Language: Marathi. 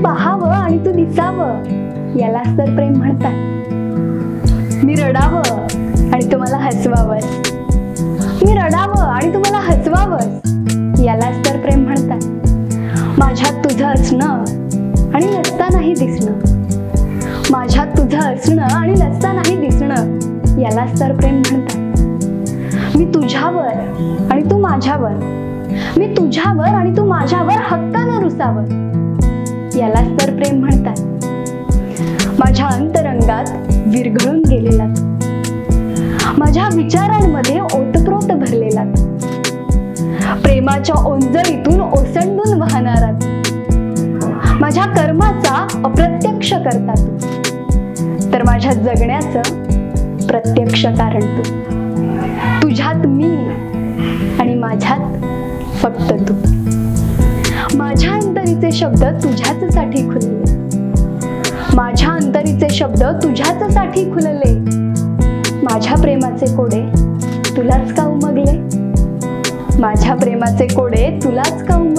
पाहावं आणि तू दिसावं यालाच तर प्रेम म्हणतात. मी रडावं आणि तुम्हाला हसवावंस, मी रडावं आणि तुम्हाला हसवावंस यालाच तर प्रेम म्हणतात. माझ्यात तुझं असणं आणि नसतानाही दिसणं, माझ्यात तुझं असणं आणि नसतानाही दिसणं यालाच तर प्रेम म्हणतात. मी तुझ्यावर आणि तू माझ्यावर, मी तुझ्यावर आणि तू माझ्यावर हक्कानं रुसावं यालाच तर प्रेम म्हणतात. माझ्या अंतरंगात विरघळून गेलेला तू, माझ्या विचारांमध्ये ओतप्रोत भरलेला तू, प्रेमाच्या ओंजळीतून ओसंडून वाहणारा तू, माझ्या कर्माचा अप्रत्यक्ष करता तू, तर माझ्या जगण्याचं प्रत्यक्ष कारण तू. तुझ्यात मी आणि माझ्यात फक्त तू. माझ्या अंतरीचे शब्द तुझ्याचसाठी खुलले, माझ्या अंतरीचे शब्द तुझ्याचसाठी खुलले, माझ्या प्रेमाचे कोडे तुलाच का उमगले, माझ्या प्रेमाचे कोडे तुलाच का उमगले.